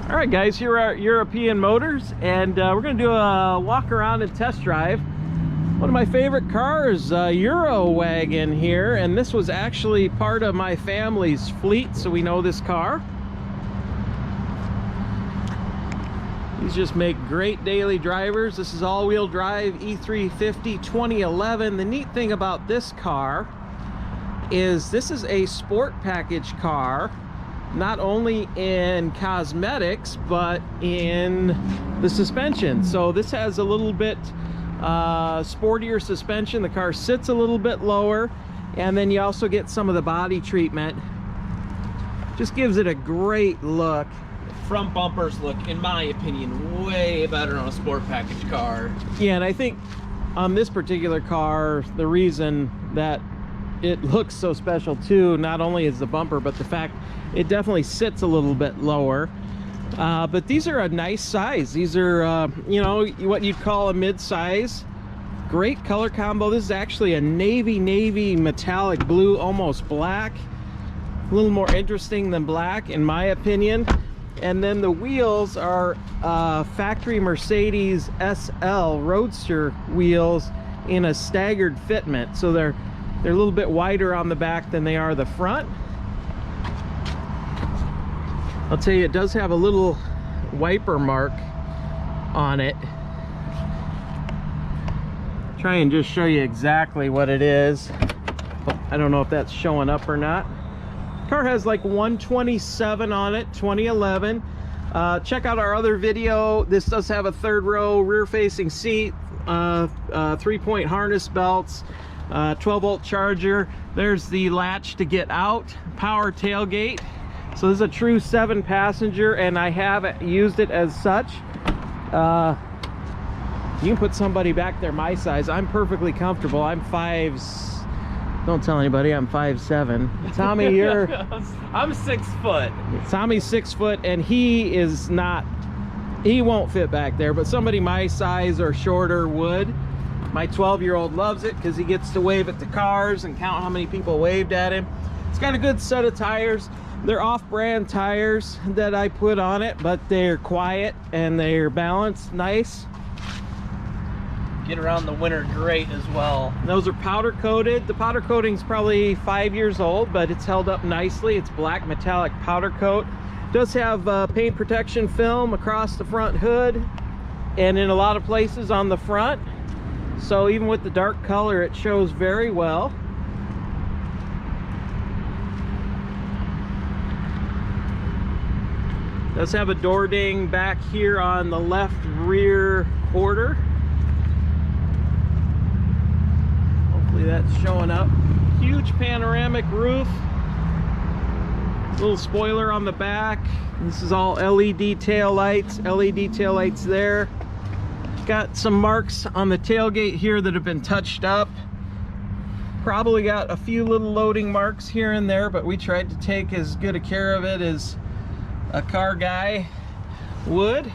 All right, guys, here are European Motors, and we're going to do a walk around and test drive one of my favorite cars, Euro Wagon here, and this was actually part of my family's fleet, so we know this car. These just make great daily drivers. This is all-wheel drive E350 2011. The neat thing about this car is this is a sport package car, not only in cosmetics but in the suspension. So this has a little bit sportier suspension. The car sits a little bit lower, and then you also get some of the body treatment. Just gives it a great look. Front bumpers look, in my opinion, way better on a sport package car. Yeah, and I think on this particular car, the reason that it looks so special too, not only is the bumper, but the fact it definitely sits a little bit lower. But these are a nice size. These are, you know, what you'd call a mid-size. Great color combo. This is actually a navy metallic blue, almost black. A little more interesting than black, in my opinion. And then the wheels are factory Mercedes SL Roadster wheels in a staggered fitment. So they're a little bit wider on the back than they are the front. I'll tell you, it does have a little wiper mark on it. Try and just show you exactly what it is. I don't know if that's showing up or not. Car has like 127 on it, 2011. Check out our other video. This does have a third row rear facing seat, 3-point harness belts, 12-volt charger. There's the latch to get out, power tailgate. So this is a true 7-passenger, and I have used it as such. You can put somebody back there my size. I'm perfectly comfortable. I'm 5', don't tell anybody, I'm 5'7". Tommy, you're... I'm 6 foot. Tommy's 6 foot, and he is not... He won't fit back there, but somebody my size or shorter would. My 12-year-old loves it because he gets to wave at the cars and count how many people waved at him. It's got a good set of tires. They're off-brand tires that I put on it, but they're quiet and they're balanced nice. Get around the winter great as well. Those are powder coated. The powder coating's probably 5 years old, but it's held up nicely. It's black metallic powder coat. It does have paint protection film across the front hood and in a lot of places on the front. So even with the dark color, it shows very well. Does have a door ding back here on the left rear quarter. Hopefully that's showing up. Huge panoramic roof. Little spoiler on the back. This is all LED tail lights. LED tail lights there. Got some marks on the tailgate here that have been touched up. Probably got a few little loading marks here and there, but we tried to take as good a care of it as a car guy would.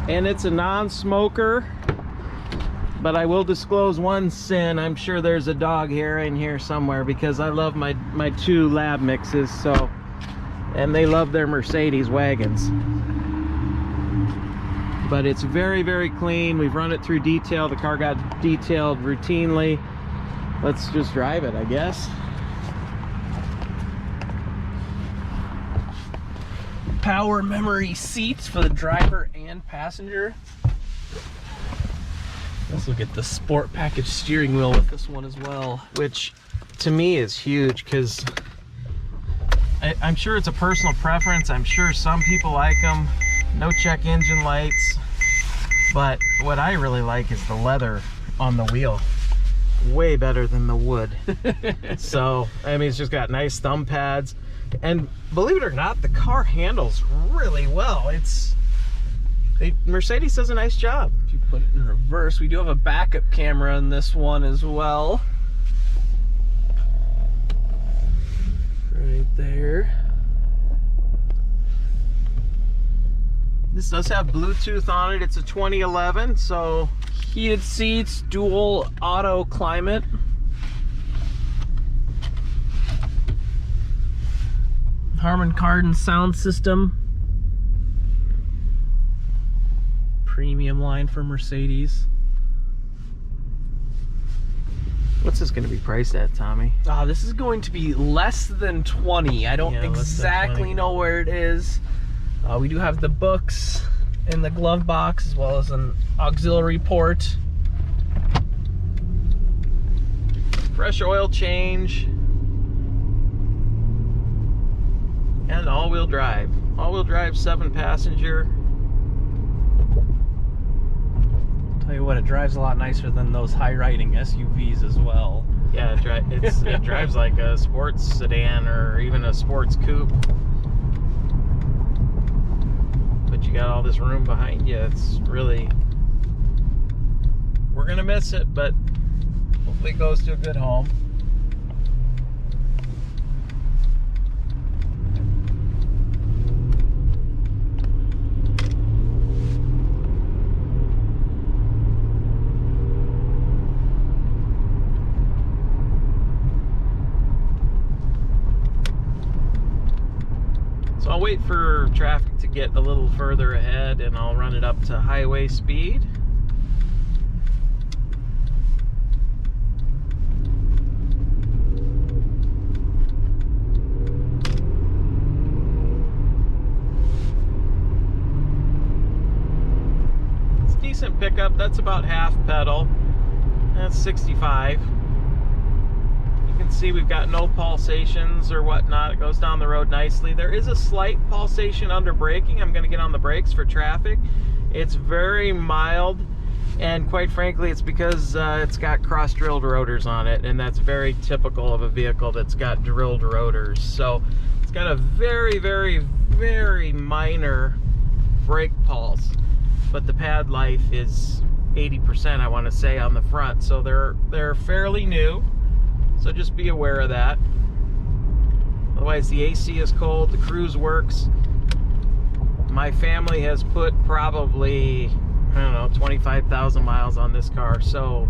And it's a non-smoker, but I will disclose one sin. I'm sure there's a dog hair in here somewhere because I love my 2 lab mixes, so, and they love their Mercedes wagons. But it's very clean. We've run it through detail. The car got detailed routinely. Let's just drive it, I guess. Power memory seats for the driver and passenger. Let's look at the sport package steering wheel with this one as well, which to me is huge because I'm sure it's a personal preference. I'm sure some people like them. No check engine lights, but what I really like is the leather on the wheel. Way better than the wood. So I mean, it's just got nice thumb pads, and believe it or not, the car handles really well. Mercedes does a nice job. If you put it in reverse, we do have a backup camera in this one as well. Right there. This does have Bluetooth on it. It's a 2011, so heated seats, dual auto climate. Harman Kardon sound system. Premium line for Mercedes. What's this going to be priced at, Tommy? This is going to be less than 20. I don't Yeah, exactly know where it is. We do have the books in the glove box, as well as an auxiliary port. Fresh oil change. And all-wheel drive. All-wheel drive, 7-passenger. Tell you what, it drives a lot nicer than those high-riding SUVs as well. Yeah, it drives like a sports sedan or even a sports coupe. But you got all this room behind you. It's really... We're gonna miss it, but hopefully it goes to a good home. So I'll wait for traffic to get a little further ahead and I'll run it up to highway speed. It's a decent pickup. That's about half pedal. That's 65. You can see we've got no pulsations or whatnot. It goes down the road nicely. There is a slight pulsation under braking. I'm going to get on the brakes for traffic. It's very mild, and quite frankly, it's because it's got cross-drilled rotors on it, and that's very typical of a vehicle that's got drilled rotors. So it's got a very, very, very minor brake pulse, but the pad life is 80%, I want to say, on the front. So they're fairly new. So just be aware of that. Otherwise, the AC is cold, the cruise works. My family has put probably, I don't know, 25,000 miles on this car. So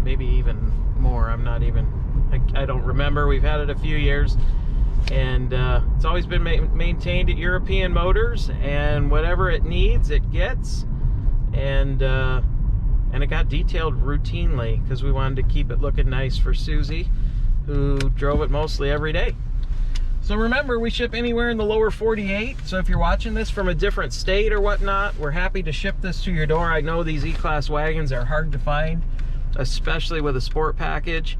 maybe even more. I'm not even, I don't remember. We've had it a few years. And it's always been maintained at European Motors. And whatever it needs, it gets. And it got detailed routinely because we wanted to keep it looking nice for Susie, who drove it mostly every day. So remember, we ship anywhere in the lower 48. So if you're watching this from a different state or whatnot, we're happy to ship this to your door. I know these E-Class wagons are hard to find, especially with a sport package.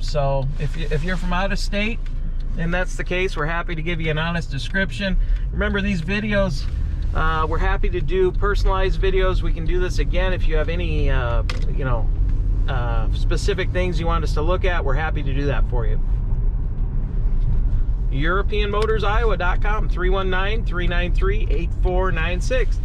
So if you're from out of state and that's the case, we're happy to give you an honest description. Remember, these videos, we're happy to do personalized videos. We can do this again if you have any specific things you want us to look at. We're happy to do that for you. EuropeanMotorsIowa.com, 319-393-8496.